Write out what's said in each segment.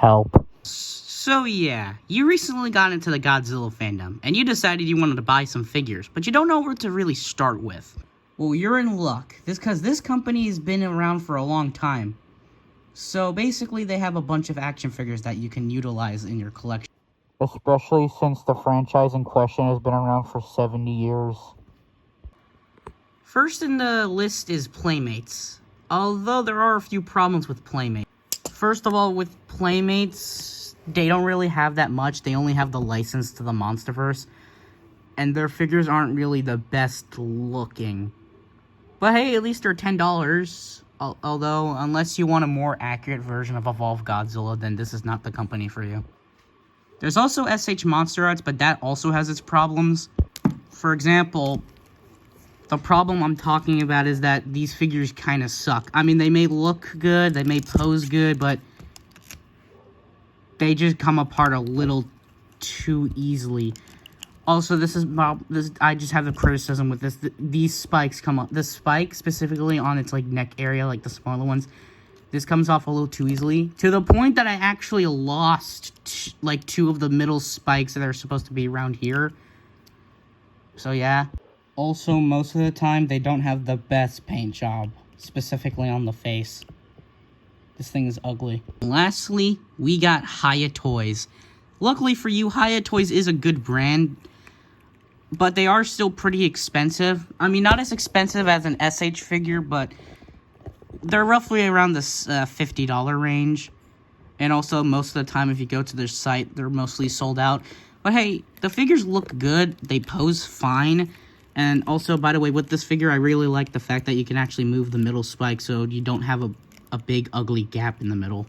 Help. So yeah, you recently got into the Godzilla fandom, and you decided you wanted to buy some figures, but you don't know where to really start with. Well, you're in luck, because this company has been around for a long time. So basically, they have a bunch of action figures that you can utilize in your collection. Especially since the franchise in question has been around for 70 years. First in the list is Playmates, although there are a few problems with Playmates. First of all, with Playmates, they don't really have that much. They only have the license to the Monsterverse, and their figures aren't really the best looking. But hey, at least they're $10. Although, unless you want a more accurate version of Evolved Godzilla, then this is not the company for you. There's also SH Monster Arts, but that also has its problems. For example, the problem I'm talking about is that these figures kind of suck. I mean, they may look good, they may pose good, but they just come apart a little too easily. Also, I just have a criticism with this. These spikes come up. The spike, specifically on its, like, neck area, like the smaller ones, this comes off a little too easily. To the point that I actually lost, like, 2 of the middle spikes that are supposed to be around here. So, yeah. Also, most of the time, they don't have the best paint job, specifically on the face. This thing is ugly. Lastly, we got Hiya Toys. Luckily for you, Hiya Toys is a good brand, but they are still pretty expensive. I mean, not as expensive as an SH figure, but they're roughly around the $50 range. And also, most of the time, if you go to their site, they're mostly sold out. But hey, the figures look good. They pose fine. And also, by the way, with this figure, I really like the fact that you can actually move the middle spike, so you don't have a big, ugly gap in the middle,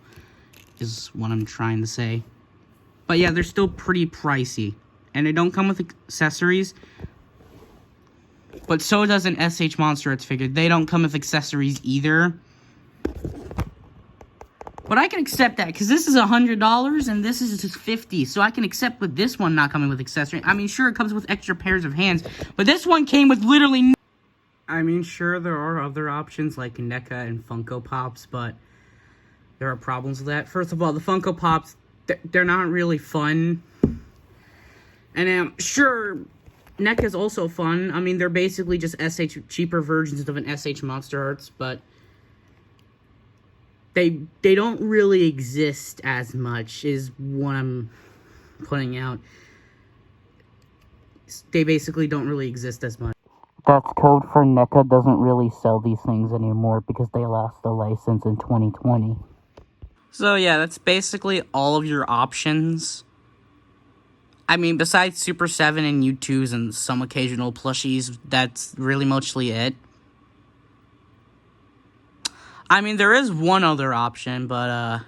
is what I'm trying to say. But yeah, they're still pretty pricey. And they don't come with accessories. But so does an SH Monster Arts figure. They don't come with accessories either. But I can accept that, because this is $100 and this is just $50. So I can accept with this one not coming with accessories. I mean, sure, it comes with extra pairs of hands, but this one came with literally I mean, sure, there are other options like NECA and Funko Pops, but there are problems with that. First of all, the Funko Pops, they're not really fun. And sure, NECA is also fun. I mean, they're basically just cheaper versions of an SH Monster Arts, but they don't really exist as much, is what I'm putting out. They basically don't really exist as much. That's code for NECA doesn't really sell these things anymore because they lost the license in 2020. So yeah, that's basically all of your options. I mean, besides Super 7 and U2s and some occasional plushies, that's really mostly it. I mean, there is one other option, but,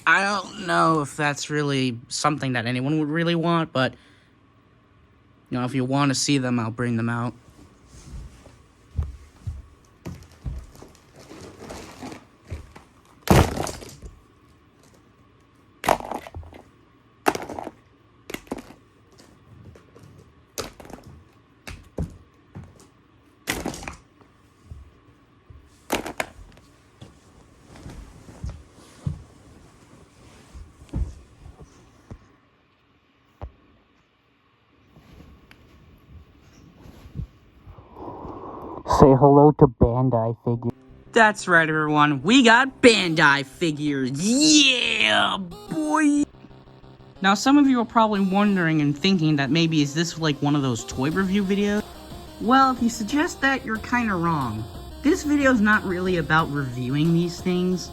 I don't know if that's really something that anyone would really want, but, you know, if you want to see them, I'll bring them out. Say hello to Bandai figures. That's right, everyone. We got Bandai figures. Yeah, boy. Now, some of you are probably wondering and thinking that maybe is this like one of those toy review videos? Well, if you suggest that, you're kind of wrong. This video is not really about reviewing these things.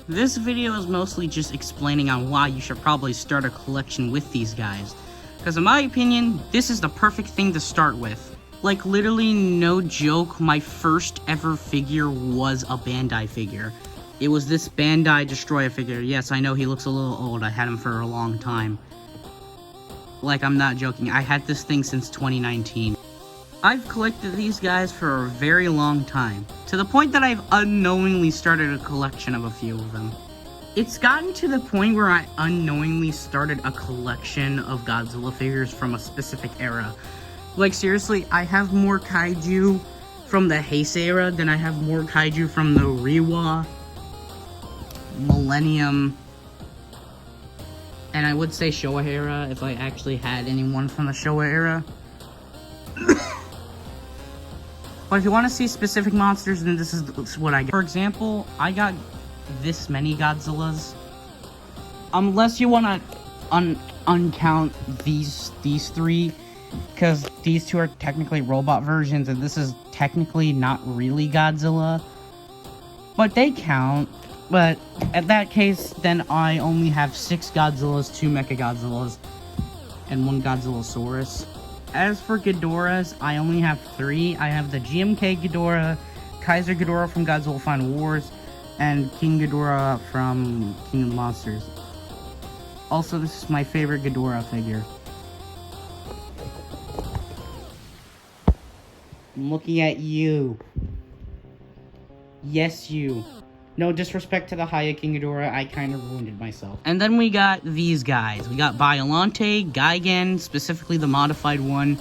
This video is mostly just explaining on why you should probably start a collection with these guys. Because in my opinion, this is the perfect thing to start with. Like, literally, no joke, my first ever figure was a Bandai figure. It was this Bandai Destroyer figure. Yes, I know he looks a little old. I had him for a long time. Like, I'm not joking. I had this thing since 2019. I've collected these guys for a very long time, to the point that I've unknowingly started a collection of a few of them. It's gotten to the point where I unknowingly started a collection of Godzilla figures from a specific era. Like, seriously, I have more kaiju from the Heisei era than I have more kaiju from the Reiwa. Millennium, and I would say Showa era if I actually had anyone from the Showa era. But if you want to see specific monsters, then this is what I got. For example, I got this many Godzillas. Unless you want to uncount these three, because these two are technically robot versions, and this is technically not really Godzilla. But they count. But at that case, then I only have 6 Godzillas, 2 Mechagodzillas, and 1 Godzillasaurus. As for Ghidorahs, I only have 3. I have the GMK Ghidorah, Kaiser Ghidorah from Godzilla Final Wars, and King Ghidorah from King of the Monsters. Also, this is my favorite Ghidorah figure. I'm looking at you. Yes, you. No disrespect to the Haya King Ghidorah, I kind of ruined it myself. And then we got these guys. We got Biollante, Gigan, specifically the modified one.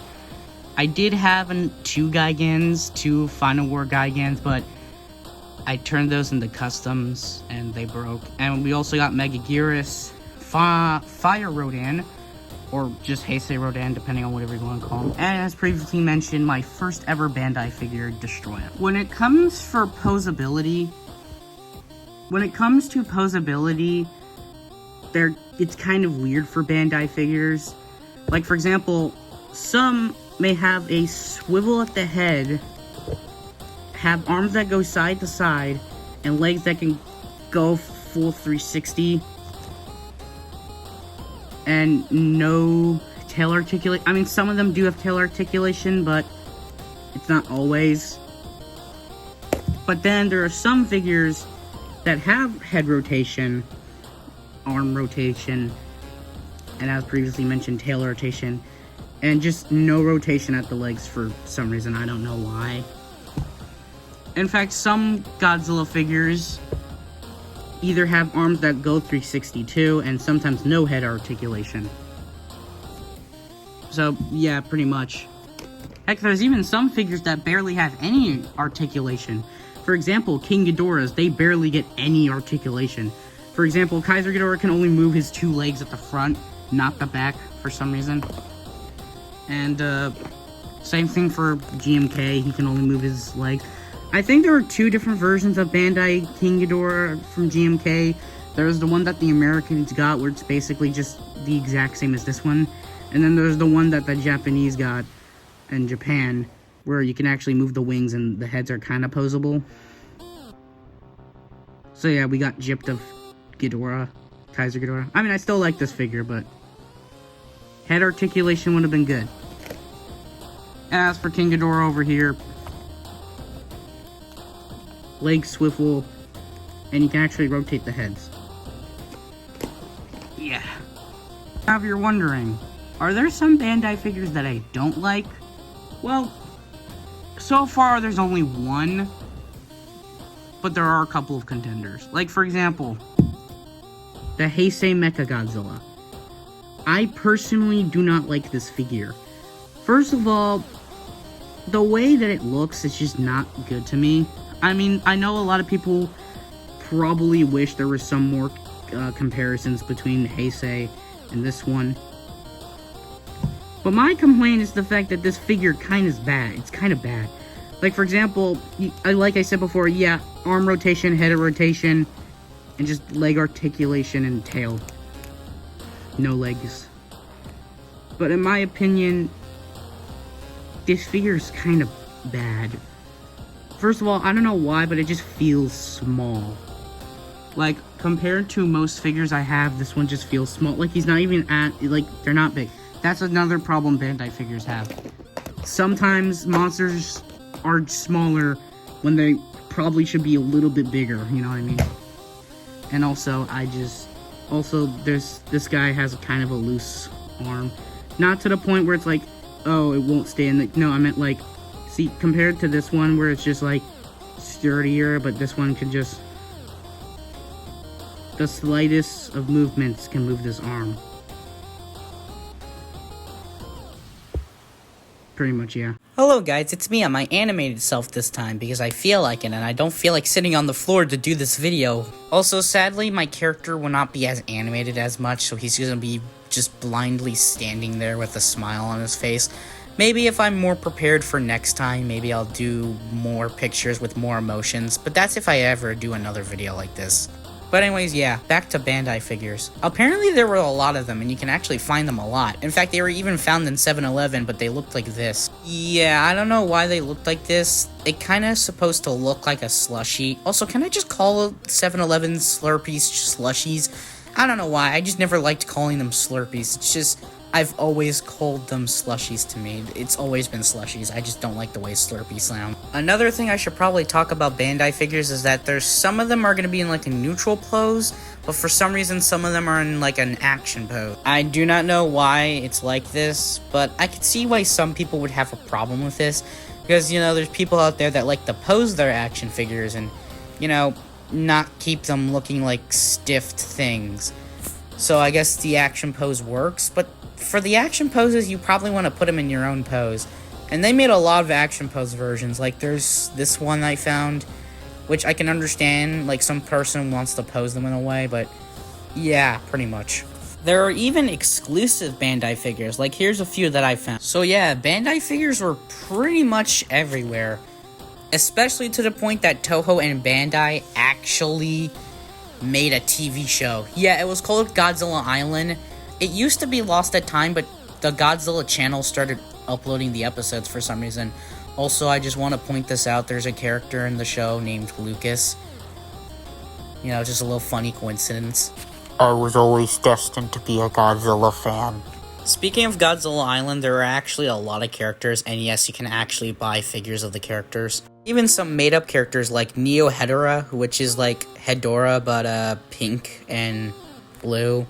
I did have 2 Gigans, 2 Final War Gigans, but I turned those into customs, and they broke. And we also got Megaguirus, Fire Rodan, or just Heisei Rodan, depending on whatever you want to call him. And as previously mentioned, my first ever Bandai figure, Destroyer. When it comes to posability, it's kind of weird for Bandai figures. Like, for example, some may have a swivel at the head, have arms that go side to side, and legs that can go full 360, and no tail articulation. I mean, some of them do have tail articulation, but it's not always. But then there are some figures that have head rotation, arm rotation, and as previously mentioned, tail rotation, and just no rotation at the legs for some reason. I don't know why. In fact, some Godzilla figures either have arms that go 360 too, and sometimes no head articulation. So, yeah, pretty much. Heck, there's even some figures that barely have any articulation. For example, King Ghidorahs, they barely get any articulation. For example, Kaiser Ghidorah can only move his 2 legs at the front, not the back, for some reason. And, same thing for GMK, he can only move his leg. I think there are 2 different versions of Bandai King Ghidorah from GMK. There's the one that the Americans got, where it's basically just the exact same as this one. And then there's the one that the Japanese got in Japan, where you can actually move the wings and the heads are kind of posable. So yeah, we got gypped of Ghidorah, Kaiser Ghidorah. I mean, I still like this figure, but head articulation would have been good. As for King Ghidorah over here, leg swivel, and you can actually rotate the heads. Yeah. Now if you're wondering, are there some Bandai figures that I don't like? Well, so far there's only one, but there are a couple of contenders. Like, for example, the Heisei Mechagodzilla. I personally do not like this figure. First of all, the way that it looks is just not good to me. I mean, I know a lot of people probably wish there were some more comparisons between Heisei and this one. But my complaint is the fact that this figure kind of is bad. It's kind of bad. Like, for example, like I said before, yeah, arm rotation, head rotation, and just leg articulation and tail. No legs. But in my opinion, this figure is kind of bad. First of all, I don't know why, but it just feels small. Like, compared to most figures I have, this one just feels small. Like, he's not even like, they're not big. That's another problem Bandai figures have. Sometimes monsters are smaller when they probably should be a little bit bigger, you know what I mean? And also, this guy has kind of a loose arm. Not to the point where it's like, oh, it won't stay in the, no, I meant like, see, compared to this one where it's just like sturdier, but this one can just, the slightest of movements can move this arm. Pretty much, yeah. Hello guys, it's me on my animated self this time because I feel like it and I don't feel like sitting on the floor to do this video. Also, sadly, my character will not be as animated as much, so he's gonna be just blindly standing there with a smile on his face. Maybe if I'm more prepared for next time, maybe I'll do more pictures with more emotions, but that's if I ever do another video like this. But anyways, yeah, back to Bandai figures. Apparently there were a lot of them, and you can actually find them a lot. In fact, they were even found in 7-Eleven, but they looked like this. Yeah, I don't know why they looked like this. It kind of supposed to look like a slushie. Also, can I just call 7-Eleven Slurpees slushies? I don't know why, I just never liked calling them Slurpees. It's just, I've always called them slushies to me. It's always been slushies. I just don't like the way Slurpee sound. Another thing I should probably talk about Bandai figures is that there's some of them are going to be in like a neutral pose, but for some reason some of them are in like an action pose. I do not know why it's like this, but I could see why some people would have a problem with this, because, you know, there's people out there that like to pose their action figures and, you know, not keep them looking like stiffed things. So I guess the action pose works, but for the action poses, you probably want to put them in your own pose. And they made a lot of action pose versions. Like, there's this one I found, which I can understand. Like, some person wants to pose them in a way, but yeah, pretty much. There are even exclusive Bandai figures. Like, here's a few that I found. So yeah, Bandai figures were pretty much everywhere. Especially to the point that Toho and Bandai actually made a TV show. Yeah, it was called Godzilla Island. It used to be lost at time, but the Godzilla channel started uploading the episodes for some reason. Also, I just want to point this out. There's a character in the show named Lucas. You know, just a little funny coincidence. I was always destined to be a Godzilla fan. Speaking of Godzilla Island, there are actually a lot of characters, and yes, you can actually buy figures of the characters. Even some made-up characters like Neo Hedorah, which is like Hedorah, but pink and blue,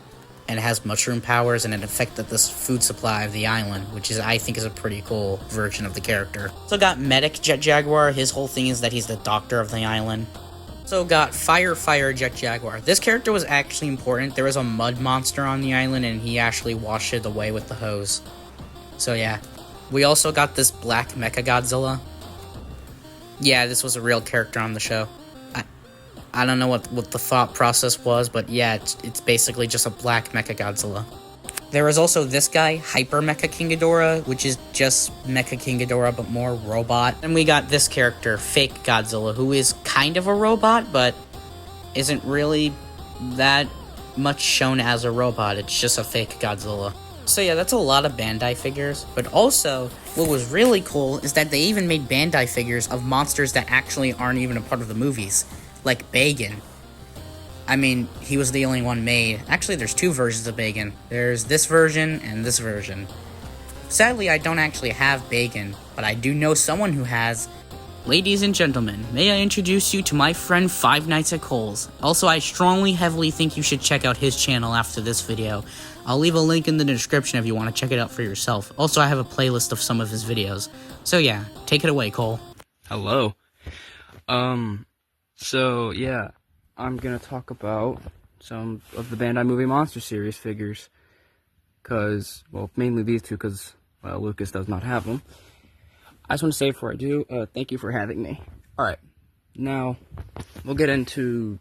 and it has mushroom powers, and it affected the food supply of the island, which is, I think, is a pretty cool version of the character. Also got Medic Jet Jaguar. His whole thing is that he's the doctor of the island. Also got Fire Jet Jaguar. This character was actually important. There was a mud monster on the island, and he actually washed it away with the hose. So yeah. We also got this black Mecha Godzilla. Yeah, this was a real character on the show. I don't know what the thought process was, but yeah, it's basically just a black Mecha Godzilla. There was also this guy, Hyper Mecha King Ghidorah, which is just Mecha King Ghidorah, but more robot. And we got this character, Fake Godzilla, who is kind of a robot, but isn't really that much shown as a robot. It's just a fake Godzilla. So yeah, that's a lot of Bandai figures. But also, what was really cool is that they even made Bandai figures of monsters that actually aren't even a part of the movies. Like Bagan. I mean, he was the only one made. Actually, there's two versions of Bagan. There's this version and this version. Sadly, I don't actually have Bagan, but I do know someone who has. Ladies and gentlemen, may I introduce you to my friend Five Nights at Kohl's. Also, I heavily think you should check out his channel after this video. I'll leave a link in the description if you want to check it out for yourself. Also, I have a playlist of some of his videos. So yeah, take it away, Cole. Hello. So yeah, I'm gonna talk about some of the Bandai Movie Monster Series figures. Cause, well, mainly these two, cause, well, Lucas does not have them. I just want to say before I do, thank you for having me. Alright, now, we'll get into,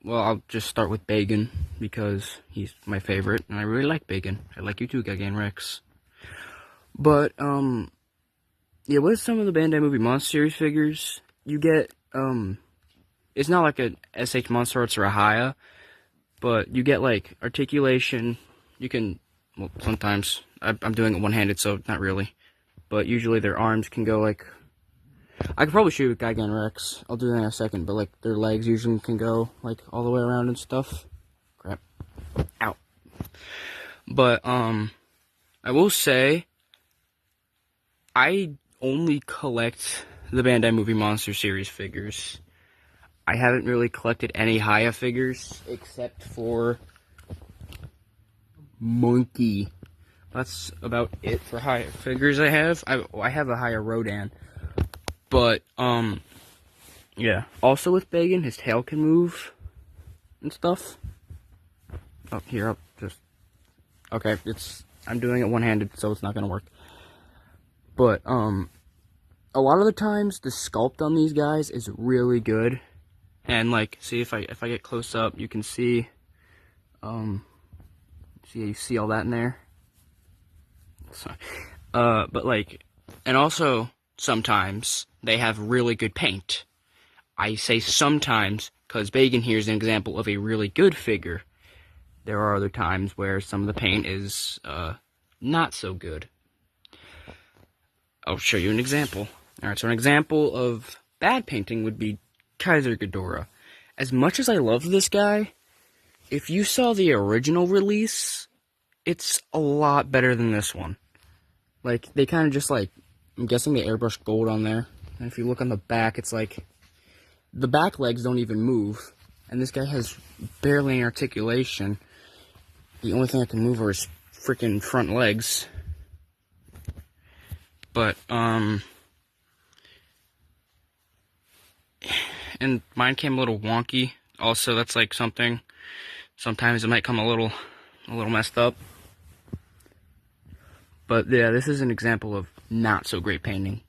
well, I'll just start with Bagan, because he's my favorite, and I really like Bagan. I like you too, Gagan Rex. But, yeah, with some of the Bandai Movie Monster Series figures, you get, it's not like a SH Monster Arts or a Haya, but you get, like, articulation. You can, well, sometimes, I'm doing it one-handed, so not really. But usually their arms can go, like, I could probably show you with Gigan Rex. I'll do that in a second, but, like, their legs usually can go, like, all the way around and stuff. Crap. Ow. But, I will say, I only collect the Bandai Movie Monster Series figures. I haven't really collected any Haya figures, except for Monkey. That's about it for Haya figures I have. I have a Haya Rodan. But, yeah. Also with Bagan, his tail can move and stuff. Oh, here, I'll just... Okay, I'm doing it one-handed, so it's not gonna work. But, a lot of the times, the sculpt on these guys is really good. And, like, see, if I get close up, you can see, you see all that in there? So, but, like, and also, sometimes, they have really good paint. I say sometimes, because Bagan here is an example of a really good figure. There are other times where some of the paint is, not so good. I'll show you an example. Alright, so an example of bad painting would be Kaiser Ghidorah. As much as I love this guy, if you saw the original release, it's a lot better than this one. Like, they kind of just, like, I'm guessing they airbrushed gold on there. And if you look on the back, it's like, the back legs don't even move. And this guy has barely any articulation. The only thing I can move are his freaking front legs. But, and mine came a little wonky. Also, that's like something, sometimes it might come a little messed up. But yeah, this is an example of not so great painting.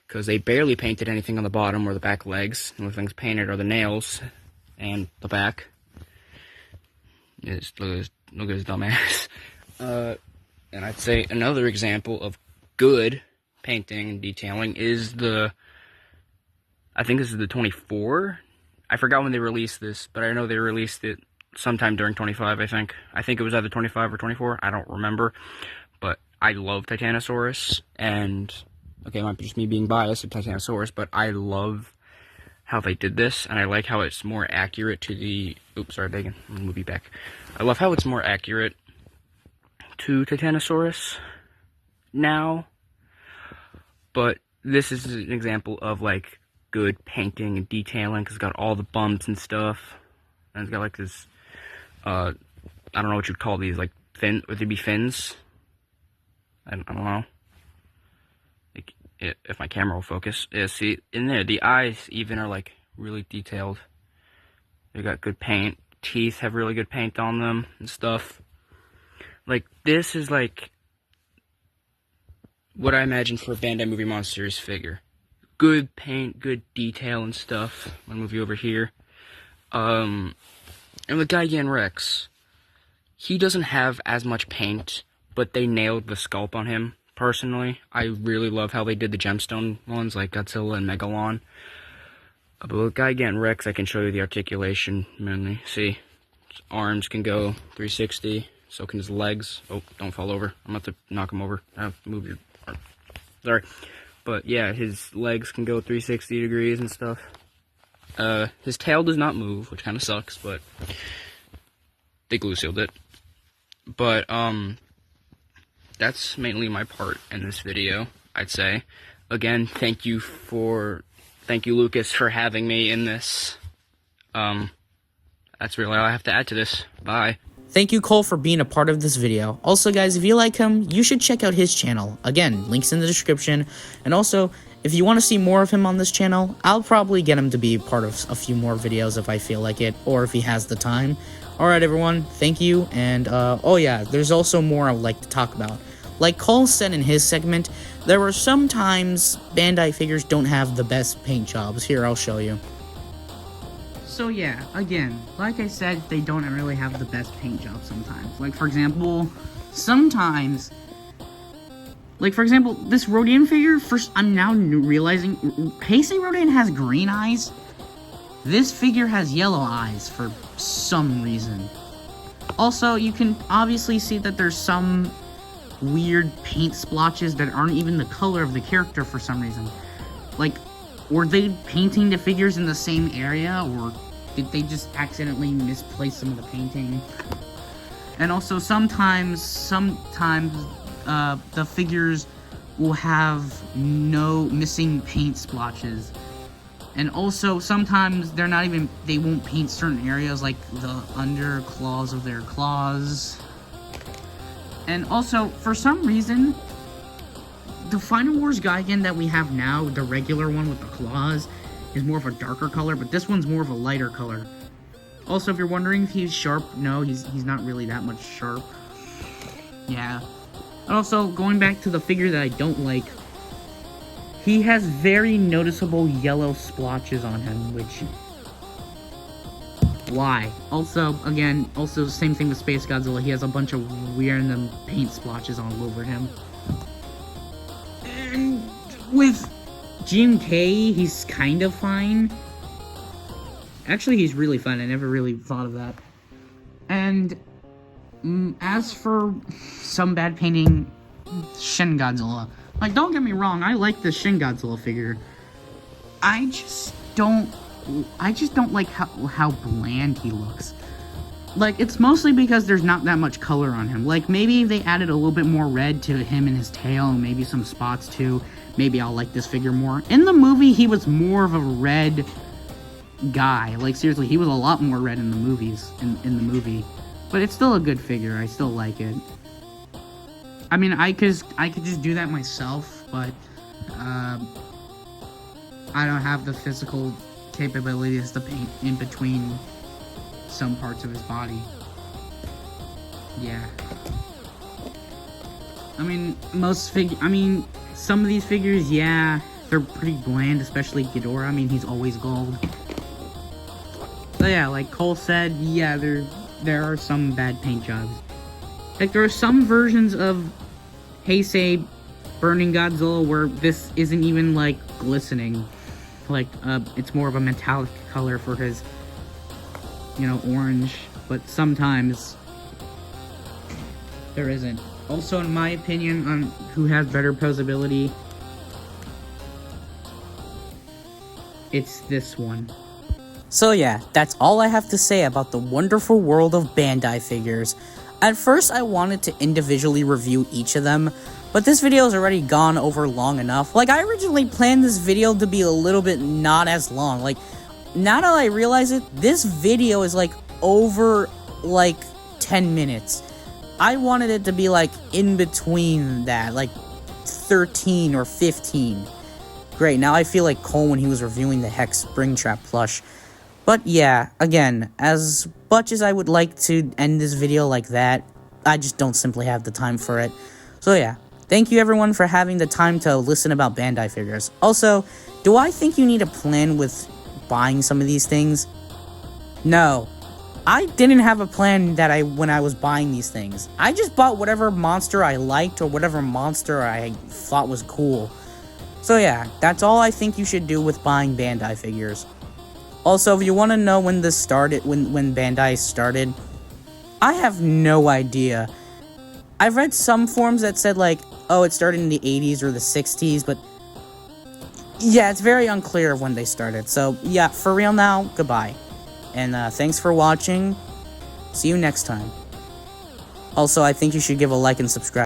Because they barely painted anything on the bottom or the back legs. The only things painted are the nails and the back. Look at his dumb ass. And I'd say another example of good painting and detailing is I think this is the 24. I forgot when they released this, but I know they released it sometime during 25, I think. I think it was either 25 or 24. I don't remember. But I love Titanosaurus, and okay, it might be just me being biased with Titanosaurus, but I love how they did this, and I like how it's more accurate to the... Oops, sorry, Bacon. I'm gonna move you back. I love how it's more accurate to Titanosaurus now, but this is an example of, like, good painting and detailing, because it's got all the bumps and stuff, and it's got, like, this, I don't know what you'd call these, like, would they be fins? I don't know. Like, if my camera will focus. Yeah, see, in there, the eyes even are, like, really detailed. They got good paint. Teeth have really good paint on them and stuff. Like, this is, like, what I imagine for a Bandai Movie Monsters figure. Good paint, good detail and stuff. I'm gonna move you over here. And with Gigan Rex, he doesn't have as much paint, but they nailed the sculpt on him, personally. I really love how they did the gemstone ones, like Godzilla and Megalon. But with Gigan Rex, I can show you the articulation, mainly. See, his arms can go 360, so can his legs. Oh, don't fall over. I'm about to knock him over. Move your arm. Sorry. But yeah, his legs can go 360 degrees and stuff. His tail does not move, which kind of sucks, but they glue sealed it. But, that's mainly my part in this video, I'd say. Again, thank you, Lucas, for having me in this. That's really all I have to add to this. Bye. Thank you, Cole, for being a part of this video. Also, guys, if you like him, you should check out his channel. Again, links in the description. And also, if you want to see more of him on this channel, I'll probably get him to be part of a few more videos if I feel like it, or if he has the time. Alright, everyone, thank you, and, oh yeah, there's also more I would like to talk about. Like Cole said in his segment, there are some times Bandai figures don't have the best paint jobs. Here, I'll show you. So yeah, again, like I said, they don't really have the best paint job sometimes. Like, for example, sometimes... Like, for example, this Rodan figure, first, I'm now realizing, Heisei Rodan has green eyes. This figure has yellow eyes for some reason. Also, you can obviously see that there's some weird paint splotches that aren't even the color of the character for some reason. Like, were they painting the figures in the same area, or did they just accidentally misplace some of the painting? And also, sometimes the figures will have no missing paint splotches. And also, sometimes they won't paint certain areas, like the under claws of their claws. And also, for some reason, the Final Wars Gigan that we have now, the regular one with the claws, is more of a darker color, but this one's more of a lighter color. Also, if you're wondering if he's sharp, no, he's not really that much sharp. Yeah. And also, going back to the figure that I don't like, he has very noticeable yellow splotches on him, which... Why? Also, again, same thing with Space Godzilla, he has a bunch of weird paint splotches all over him. And with GMK, he's kind of fine. Actually, he's really fine, I never really thought of that. And as for some bad painting, Shin Godzilla. Like, don't get me wrong, I like the Shin Godzilla figure. I just don't like how bland he looks. Like, it's mostly because there's not that much color on him. Like, maybe if they added a little bit more red to him and his tail, and maybe some spots too, maybe I'll like this figure more. In the movie, he was more of a red guy. Like, seriously, he was a lot more red in the movies, in the movie. But it's still a good figure, I still like it. I mean, I could just do that myself, but, I don't have the physical capabilities to paint in between some parts of his body. Yeah. I mean, some of these figures, yeah, they're pretty bland, especially Ghidorah. I mean, he's always gold. But yeah, like Cole said, yeah, there are some bad paint jobs. Like, there are some versions of Heisei Burning Godzilla where this isn't even, like, glistening. Like, it's more of a metallic color for his, orange. But sometimes there isn't. Also, in my opinion, on who has better posability, it's this one. So yeah, that's all I have to say about the wonderful world of Bandai figures. At first, I wanted to individually review each of them, but this video has already gone over long enough. Like, I originally planned this video to be a little bit not as long. Like, now that I realize it, this video is, like, over, 10 minutes. I wanted it to be, in between that, 13 or 15. Great, now I feel like Cole when he was reviewing the Hex Springtrap plush. But yeah, again, as much as I would like to end this video like that, I just don't simply have the time for it. So yeah, thank you everyone for having the time to listen about Bandai figures. Also, do I think you need a plan with buying some of these things? No. I didn't have a plan when I was buying these things. I just bought whatever monster I liked or whatever monster I thought was cool. So yeah, that's all I think you should do with buying Bandai figures. Also, if you want to know when this started, when Bandai started, I have no idea. I've read some forums that said, oh, it started in the 80s or the 60s, but yeah, it's very unclear of when they started. So, yeah, for real now, goodbye. And thanks for watching. See you next time. Also, I think you should give a like and subscribe.